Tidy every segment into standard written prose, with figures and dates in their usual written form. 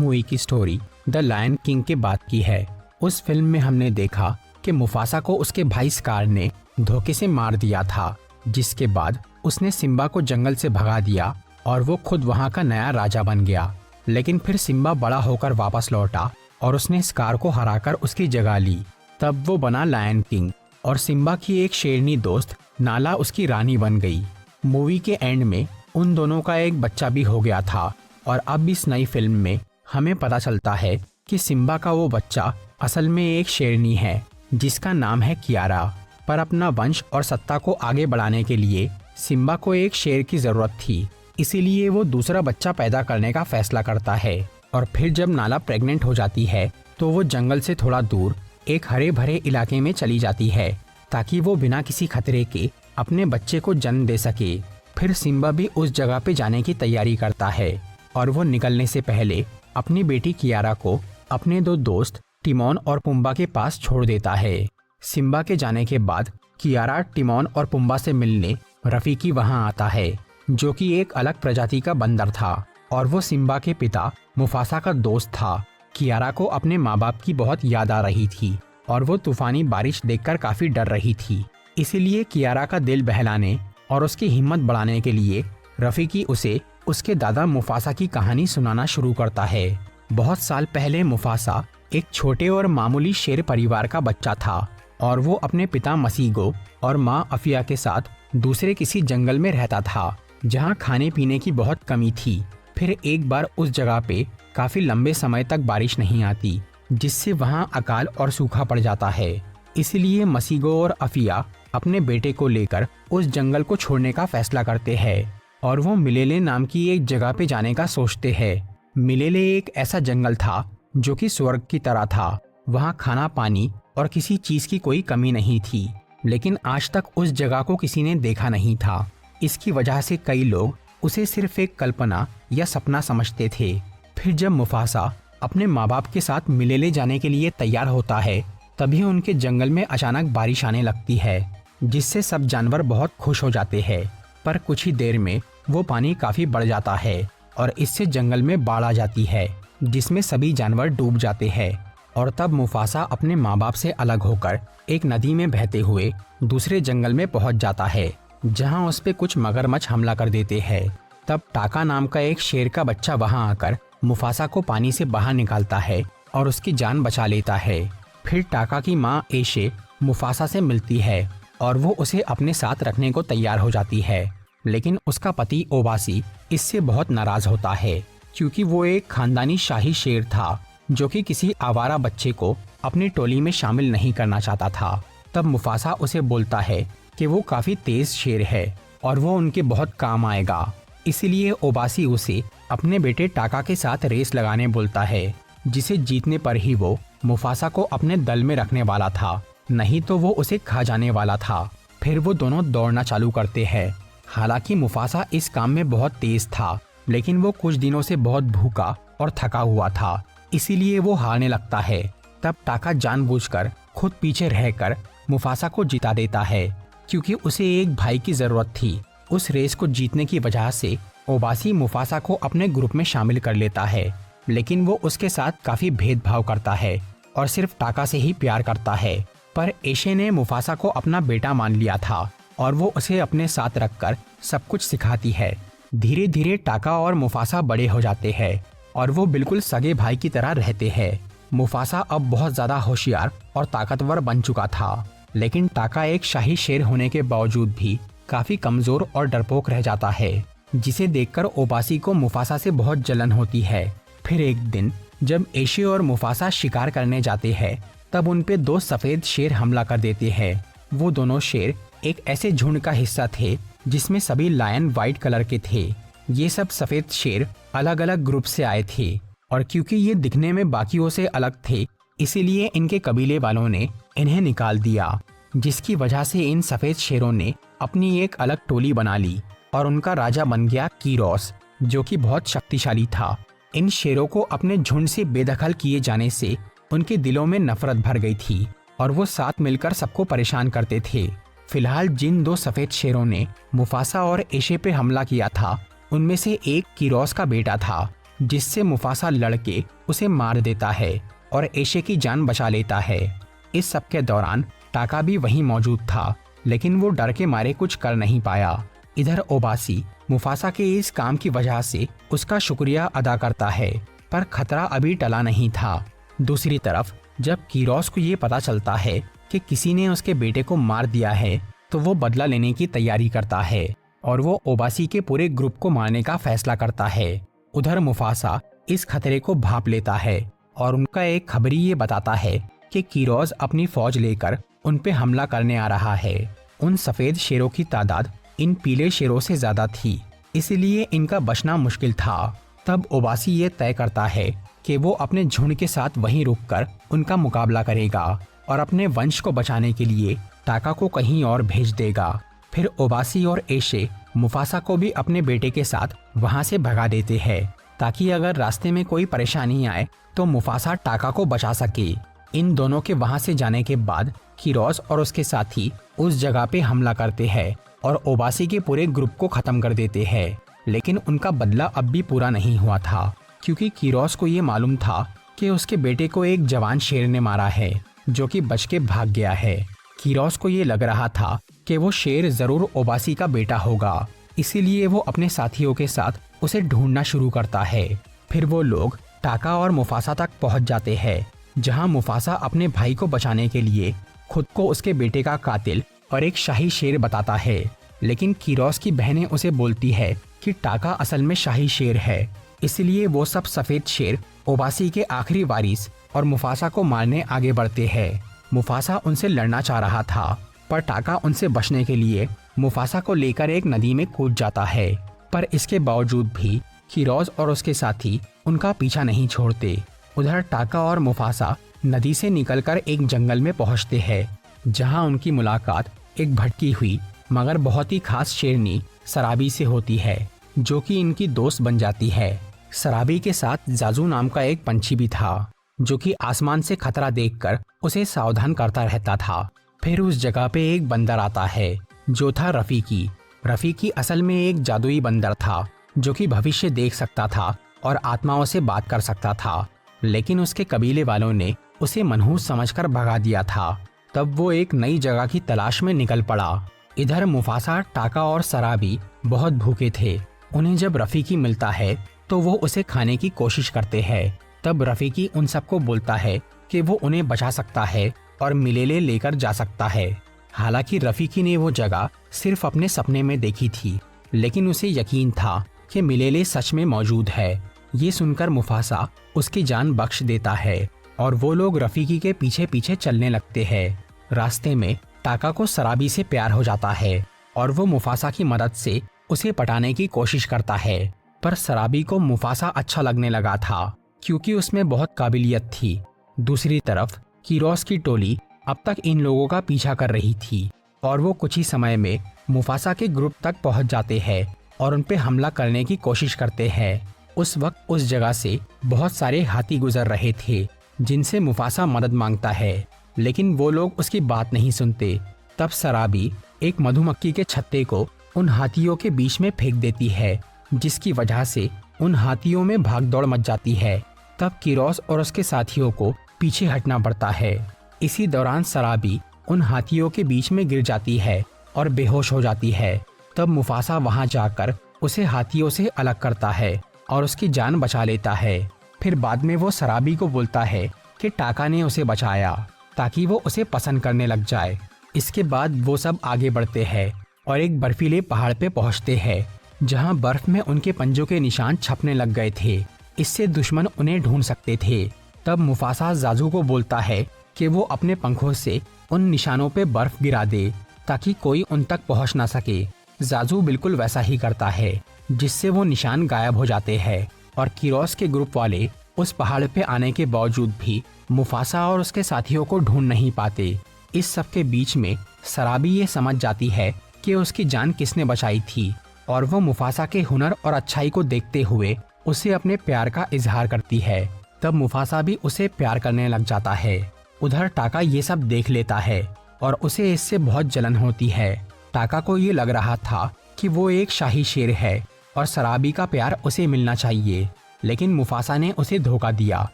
Movie की story the lion king के बाद की है। उस फिल्म में हमने देखा कि मुफासा को उसके भाई स्कार ने धोखे से मार दिया था, जिसके बाद उसने सिम्बा को जंगल से भगा दिया और वो खुद वहाँ का नया राजा बन गया। लेकिन फिर सिम्बा बड़ा होकर वापस लौटा और उसने स्कार को हराकर उसकी जगह ली। तब वो बना लायन किंग और सिम्बा की एक शेरनी दोस्त नाला उसकी रानी बन गई। मूवी के एंड में उन दोनों का एक बच्चा भी हो गया था और अब इस नई फिल्म में हमें पता चलता है कि सिम्बा का वो बच्चा असल में एक शेरनी है जिसका नाम है कियारा। पर अपना वंश और सत्ता को आगे बढ़ाने के लिए सिम्बा को एक शेर की जरूरत थी, इसीलिए वो दूसरा बच्चा पैदा करने का फैसला करता है। और फिर जब नाला प्रेग्नेंट हो जाती है तो वो जंगल से थोड़ा दूर एक हरे भरे इलाके में चली जाती है ताकि वो बिना किसी खतरे के अपने बच्चे को जन्म दे सके। फिर सिम्बा भी उस जगह पे जाने की तैयारी करता है और वो निकलने से पहले अपनी बेटी कियारा को अपने दो दोस्त टिमोन और पुम्बा के पास छोड़ देता है। सिम्बा के जाने के बाद कियारा टिमोन और पुम्बा से मिलने रफीकी वहां आता है, जो कि एक अलग प्रजाति का बंदर था और वो सिम्बा के पिता मुफासा का दोस्त था। कियारा को अपने माँ बाप की बहुत याद आ रही थी और वो तूफानी बारिश देखकर काफी डर रही थी। इसीलिए कियारा का दिल बहलाने और उसकी हिम्मत बढ़ाने के लिए रफीकी उसे उसके दादा मुफासा की कहानी सुनाना शुरू करता है। बहुत साल पहले मुफासा एक छोटे और मामूली शेर परिवार का बच्चा था और वो अपने पिता मसीगो और माँ अफिया के साथ दूसरे किसी जंगल में रहता था जहाँ खाने पीने की बहुत कमी थी। फिर एक बार उस जगह पे काफी लंबे समय तक बारिश नहीं आती, जिससे वहाँ अकाल और सूखा पड़ जाता है। इसलिए मसीगो और अफिया अपने बेटे को लेकर उस जंगल को छोड़ने का फैसला करते हैं और वो मिलेले नाम की एक जगह पे जाने का सोचते हैं। मिलेले एक ऐसा जंगल था जो कि स्वर्ग की तरह था। वहाँ खाना पानी और किसी चीज की कोई कमी नहीं थी, लेकिन आज तक उस जगह को किसी ने देखा नहीं था। इसकी वजह से कई लोग उसे सिर्फ एक कल्पना या सपना समझते थे। फिर जब मुफासा अपने माँ बाप के साथ मिलेले जाने के लिए तैयार होता है, तभी उनके जंगल में अचानक बारिश आने लगती है, जिससे सब जानवर बहुत खुश हो जाते हैं। पर कुछ ही देर में वो पानी काफी बढ़ जाता है और इससे जंगल में बाढ़ आ जाती है, जिसमें सभी जानवर डूब जाते हैं। और तब मुफासा अपने माँ बाप से अलग होकर एक नदी में बहते हुए दूसरे जंगल में पहुंच जाता है, जहां उस पे कुछ मगरमच्छ हमला कर देते हैं। तब टाका नाम का एक शेर का बच्चा वहां आकर मुफासा को पानी से बाहर निकालता है और उसकी जान बचा लेता है। फिर टाका की माँ एशे मुफासा से मिलती है और वो उसे अपने साथ रखने को तैयार हो जाती है, लेकिन उसका पति ओबासी इससे बहुत नाराज होता है क्योंकि वो एक खानदानी शाही शेर था जो कि किसी आवारा बच्चे को अपनी टोली में शामिल नहीं करना चाहता था। तब मुफासा उसे बोलता है कि वो काफी तेज शेर है और वो उनके बहुत काम आएगा। इसीलिए ओबासी उसे अपने बेटे टाका के साथ रेस लगाने बोलता है, जिसे जीतने पर ही वो मुफासा को अपने दल में रखने वाला था, नहीं तो वो उसे खा जाने वाला था। फिर वो दोनों दौड़ना चालू करते हैं। हालांकि मुफासा इस काम में बहुत तेज था, लेकिन वो कुछ दिनों से बहुत भूखा और थका हुआ था, इसीलिए वो हारने लगता है। तब टाका जानबूझकर खुद पीछे रहकर मुफासा को जिता देता है, क्योंकि उसे एक भाई की जरूरत थी। उस रेस को जीतने की वजह से ओबासी मुफासा को अपने ग्रुप में शामिल कर लेता है, लेकिन वो उसके साथ काफी भेदभाव करता है और सिर्फ टाका से ही प्यार करता है। पर एशे ने मुफासा को अपना बेटा मान लिया था और वो उसे अपने साथ रखकर सब कुछ सिखाती है। धीरे धीरे टाका और मुफासा बड़े हो जाते हैं और वो बिल्कुल सगे भाई की तरह रहते हैं। मुफासा अब बहुत ज्यादा होशियार और ताकतवर बन चुका था, लेकिन टाका एक शाही शेर होने के बावजूद भी काफी कमजोर और डरपोक रह जाता है, जिसे देखकर ओबासी को मुफासा से बहुत जलन होती है। फिर एक दिन जब एशे और मुफासा शिकार करने जाते हैं, तब उन पे दो सफेद शेर हमला कर देते हैं। वो दोनों शेर एक ऐसे झुंड का हिस्सा थे जिसमें सभी लायन व्हाइट कलर के थे। ये सब सफेद शेर अलग अलग ग्रुप से आए थे और क्योंकि ये दिखने में बाकियों से अलग थे, इसीलिए इनके कबीले वालों ने इन्हें निकाल दिया, जिसकी वजह से इन सफेद शेरों ने अपनी एक अलग टोली बना ली और उनका राजा बन गया कीरोस, जो कि बहुत शक्तिशाली था। इन शेरों को अपने झुंड से बेदखल किए जाने से उनके दिलों में नफरत भर गई थी और वो साथ मिलकर सबको परेशान करते थे। फिलहाल जिन दो सफेद शेरों ने मुफासा और एशे पे हमला किया था, उनमें से एक कीरोस का बेटा था जिससे मुफासा लड़के उसे मार देता है और एशे की जान बचा लेता है। इस सब के दौरान टाका भी वहीं मौजूद था, लेकिन वो डर के मारे कुछ कर नहीं पाया। इधर ओबासी मुफासा के इस काम की वजह से उसका शुक्रिया अदा करता है, पर खतरा अभी टला नहीं था। दूसरी तरफ जब कीरोस को ये पता चलता है कि किसी ने उसके बेटे को मार दिया है, तो वो बदला लेने की तैयारी करता है और वो ओबासी के पूरे ग्रुप को मारने का फैसला करता है। उधर मुफासा इस खतरे को भांप लेता है और उनका एक खबरी ये बताता है कि कीरोस अपनी फौज लेकर उन पे हमला करने आ रहा है। उन सफेद शेरों की तादाद इन पीले शेरों से ज्यादा थी, इसलिए इनका बचना मुश्किल था। तब ओबासी ये तय करता है कि वो अपने झुंड के साथ वहीं रुककर उनका मुकाबला करेगा और अपने वंश को बचाने के लिए टाका को कहीं और भेज देगा। फिर ओबासी और एशे मुफासा को भी अपने बेटे के साथ वहां से भगा देते हैं, ताकि अगर रास्ते में कोई परेशानी आए तो मुफासा टाका को बचा सके। इन दोनों के वहां से जाने के बाद कीरोस और उसके साथी उस जगह पे हमला करते हैं और ओबासी के पूरे ग्रुप को खत्म कर देते हैं। लेकिन उनका बदला अब भी पूरा नहीं हुआ था, क्योंकि कीरोस को ये मालूम था कि उसके बेटे को एक जवान शेर ने मारा है, जो कि बच के भाग गया है। कीरोस को ये लग रहा था कि वो शेर जरूर ओबासी का बेटा होगा, इसीलिए वो अपने साथियों के साथ उसे ढूंढना शुरू करता है। फिर वो लोग टाका और मुफासा तक पहुंच जाते हैं, जहां मुफासा अपने भाई को बचाने के लिए खुद को उसके बेटे का कातिल और एक शाही शेर बताता है। लेकिन कीरोस की बहनें उसे बोलती है कि टाका असल में शाही शेर है, इसलिए वो सब सफेद शेर ओबासी के आखिरी वारिस और मुफासा को मारने आगे बढ़ते हैं। मुफासा उनसे लड़ना चाह रहा था, पर टाका उनसे बचने के लिए मुफासा को लेकर एक नदी में कूद जाता है। पर इसके बावजूद भी कीरोस और उसके साथी उनका पीछा नहीं छोड़ते। उधर टाका और मुफासा नदी से निकलकर एक जंगल में पहुंचते हैं, जहां उनकी मुलाकात एक भटकी हुई मगर बहुत ही खास शेरनी सराबी से होती है, जो कि इनकी दोस्त बन जाती है। सराबी के साथ जाजू नाम का एक पंछी भी था, जो कि आसमान से खतरा देखकर उसे सावधान करता रहता था। फिर उस जगह पे एक बंदर आता है, जो था रफीकी। रफीकी असल में एक जादुई बंदर था, जो कि भविष्य देख सकता था और आत्माओं से बात कर सकता था। लेकिन उसके कबीले वालों ने उसे मनहूस समझकर भगा दिया था। तब वो एक नई जगह की तलाश में निकल पड़ा। इधर मुफासा, टाका और सराबी बहुत भूखे थे। उन्हें जब रफीकी मिलता है तो वो उसे खाने की कोशिश करते हैं। तब रफीकी उन सबको बोलता है कि वो उन्हें बचा सकता है और मिलेले लेकर जा सकता है। हालांकि रफीकी ने वो जगह सिर्फ अपने सपने में देखी थी, लेकिन उसे यकीन था कि मिलेले सच में मौजूद है। ये सुनकर मुफासा उसकी जान बख्श देता है और वो लोग रफीकी के पीछे पीछे चलने लगते हैं। रास्ते में टाका को सराबी से प्यार हो जाता है और वो मुफासा की मदद से उसे पटाने की कोशिश करता है। पर सराबी को मुफासा अच्छा लगने लगा था, क्योंकि उसमें बहुत काबिलियत थी। दूसरी तरफ कीरोस की टोली अब तक इन लोगों का पीछा कर रही थी और वो कुछ ही समय में मुफासा के ग्रुप तक पहुंच जाते हैं और उन पे हमला करने की कोशिश करते हैं। उस वक्त उस जगह से बहुत सारे हाथी गुजर रहे थे, जिनसे मुफासा मदद मांगता है, लेकिन वो लोग उसकी बात नहीं सुनते। तब सराबी एक मधुमक्खी के छत्ते को उन हाथियों के बीच में फेंक देती है, जिसकी वजह से उन हाथियों में भागदौड़ मच जाती है। तब कीरोस और उसके साथियों को पीछे हटना पड़ता है। इसी दौरान सराबी उन हाथियों के बीच में गिर जाती है और बेहोश हो जाती है। तब मुफासा वहां जाकर उसे हाथियों से अलग करता है और उसकी जान बचा लेता है। फिर बाद में वो सराबी को बोलता है कि टाका ने उसे बचाया, ताकि वो उसे पसंद करने लग जाए। इसके बाद वो सब आगे बढ़ते हैं और एक बर्फीले पहाड़ पे पहुंचते हैं, जहां बर्फ में उनके पंजों के निशान छपने लग गए थे। इससे दुश्मन उन्हें ढूंढ सकते थे। तब मुफासा जाजू को बोलता है कि वो अपने पंखों से उन निशानों पे बर्फ गिरा दे, ताकि कोई उन तक पहुंच ना सके। जाजू बिल्कुल वैसा ही करता है, जिससे वो निशान गायब हो जाते हैं और कीरोस के ग्रुप वाले उस पहाड़ पे आने के बावजूद भी मुफासा और उसके साथियों को ढूंढ नहीं पाते। इस सब के बीच में सराबी ये समझ जाती है कि उसकी जान किसने बचाई थी और वो मुफासा के हुनर और अच्छाई को देखते हुए उसे अपने प्यार का इजहार करती है। तब मुफासा भी उसे प्यार करने लग जाता है। उधर टाका ये सब देख लेता है और उसे इससे बहुत जलन होती है। टाका को ये लग रहा था कि वो एक शाही शेर है और सराबी का प्यार उसे मिलना चाहिए, लेकिन मुफासा ने उसे धोखा दिया।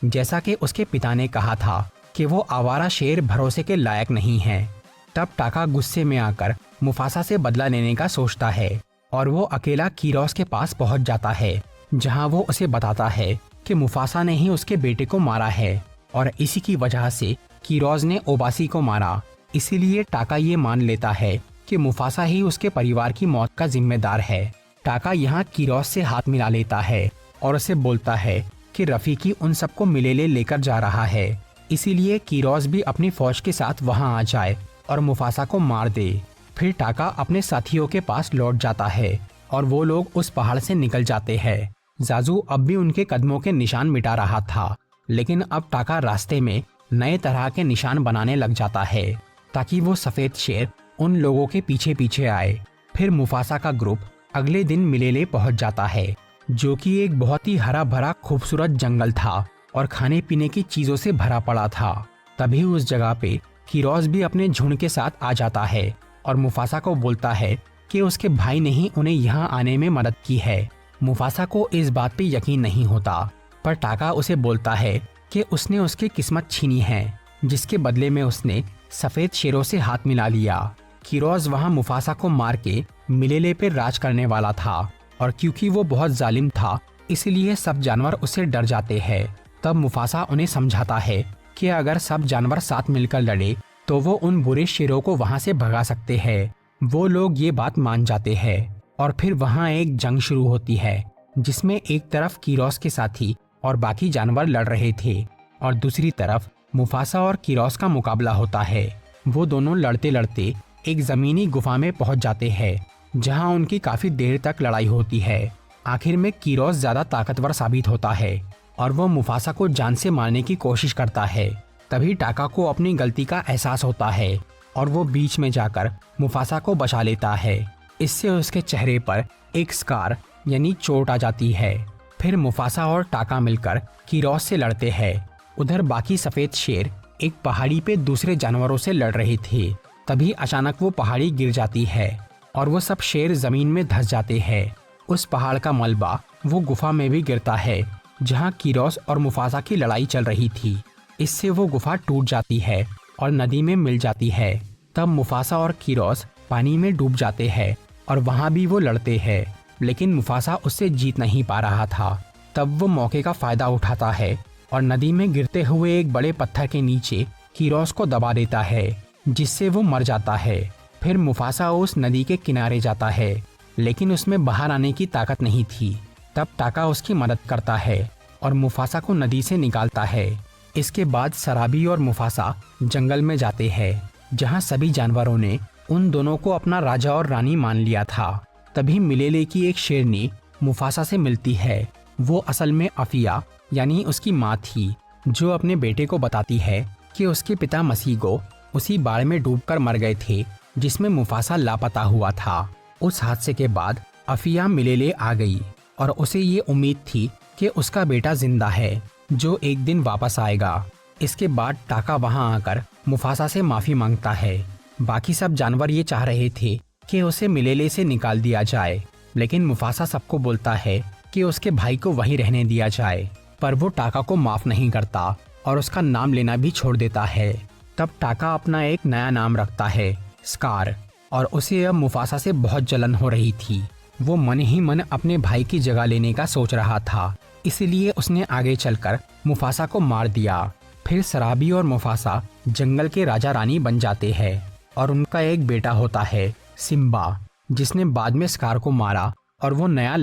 जैसा कि उसके पिता ने कहा था कि वो आवारा शेर भरोसे के लायक नहीं है। तब टाका गुस्से में आकर मुफासा से बदला लेने का सोचता है और वो अकेला कीरोस के पास पहुंच जाता है, जहां वो उसे बताता है कि मुफासा ने ही उसके बेटे को मारा है और इसी की वजह से कीरोस ने ओबासी को मारा। इसीलिए टाका ये मान लेता है कि मुफासा ही उसके परिवार की मौत का जिम्मेदार है। टाका यहाँ कीरोस से हाथ मिला लेता है और उसे बोलता है कि रफीकी उन सबको मिलेले लेकर जा रहा है, इसीलिए कीरोस भी अपनी फौज के साथ वहां आ जाए और मुफासा को मार दे। फिर टाका अपने साथियों के पास लौट जाता है और वो लोग उस पहाड़ से निकल जाते हैं। जाजू अब भी उनके कदमों के निशान मिटा रहा था, लेकिन अब टाका रास्ते में नए तरह के निशान बनाने लग जाता है ताकि वो सफेद शेर उन लोगों के पीछे पीछे आए। फिर मुफासा का ग्रुप अगले दिन मिलेले पहुंच जाता है, जो कि एक बहुत ही हरा भरा खूबसूरत जंगल था और खाने पीने की चीजों से भरा पड़ा था। तभी उस जगह पे कीरोस भी अपने झुंड के साथ आ जाता है और मुफासा को बोलता है कि उसके भाई ने ही उन्हें यहाँ आने में मदद की है। मुफासा को इस बात पे यकीन नहीं होता, पर टाका उसे बोलता है कि उसने उसकी किस्मत छीनी है, जिसके बदले में उसने सफेद शेरों से हाथ मिला लिया। कीरोस वहाँ मुफासा को मार के मिलेले पे राज करने वाला था और क्योंकि वो बहुत जालिम था, इसलिए सब जानवर उससे डर जाते हैं। तब मुफासा उन्हें समझाता है कि अगर सब जानवर साथ मिलकर लड़े तो वो उन बुरे शेरों को वहां से भगा सकते हैं। वो लोग ये बात मान जाते हैं और फिर वहां एक जंग शुरू होती है, जिसमें एक तरफ कीरोस के साथी और बाकी जानवर लड़ रहे थे और दूसरी तरफ मुफासा और कीरोस का मुकाबला होता है। वो दोनों लड़ते लड़ते एक जमीनी गुफा में पहुंच जाते हैं, जहां उनकी काफी देर तक लड़ाई होती है। आखिर में कीरोस ज्यादा ताकतवर साबित होता है और वो मुफासा को जान से मारने की कोशिश करता है। तभी टाका को अपनी गलती का एहसास होता है और वो बीच में जाकर मुफासा को बचा लेता है। इससे उसके चेहरे पर एक स्कार यानी चोट आ जाती है। फिर मुफासा और टाका मिलकर कीरोस से लड़ते हैं। उधर बाकी सफेद शेर एक पहाड़ी पे दूसरे जानवरों से लड़ रहे थे। तभी अचानक वो पहाड़ी गिर जाती है और वो सब शेर जमीन में धंस जाते हैं। उस पहाड़ का मलबा वो गुफा में भी गिरता है, जहाँ कीरोस और मुफासा की लड़ाई चल रही थी। इससे वो गुफा टूट जाती है और नदी में मिल जाती है। तब मुफासा और कीरोस पानी में डूब जाते हैं और वहाँ भी वो लड़ते हैं, लेकिन मुफासा उससे जीत नहीं पा रहा था। तब वो मौके का फायदा उठाता है और नदी में गिरते हुए एक बड़े पत्थर के नीचे कीरोस को दबा देता है, जिससे वो मर जाता है। फिर मुफासा उस नदी के किनारे जाता है, लेकिन उसमें बाहर आने की ताकत नहीं थी। तब टाका उसकी मदद करता है और मुफासा को नदी से निकालता है। इसके बाद सराबी और मुफासा जंगल में जाते हैं, जहां सभी जानवरों ने उन दोनों को अपना राजा और रानी मान लिया था। तभी मिलेले की एक शेरनी मुफासा से मिलती है। वो असल में अफिया यानी उसकी माँ थी, जो अपने बेटे को बताती है कि उसके पिता मसीगो उसी बाढ़ में डूबकर मर गए थे, जिसमें मुफासा लापता हुआ था। उस हादसे के बाद अफिया मिलेले आ गई और उसे ये उम्मीद थी कि उसका बेटा जिंदा है, जो एक दिन वापस आएगा। इसके बाद टाका वहां आकर मुफासा से माफी मांगता है। बाकी सब जानवर ये चाह रहे थे कि उसे मिलेले से निकाल दिया जाए, लेकिन मुफासा सबको बोलता है कि उसके भाई को वहीं रहने दिया जाए। पर वो टाका को माफ नहीं करता और उसका नाम लेना भी छोड़ देता है। तब टाका अपना एक नया नाम रखता है, स्कार, और उसे अब मुफासा से बहुत जलन हो रही थी। वो मन ही मन अपने भाई की जगह लेने का सोच रहा था, इसलिए उसने आगे चलकर मुफासा को मार दिया। फिर सराबी और मुफासा जंगल के राजा रानी बन जाते हैं और उनका एक बेटा होता है, सिम्बा, जिसने बाद में स्कार को मारा और वो नया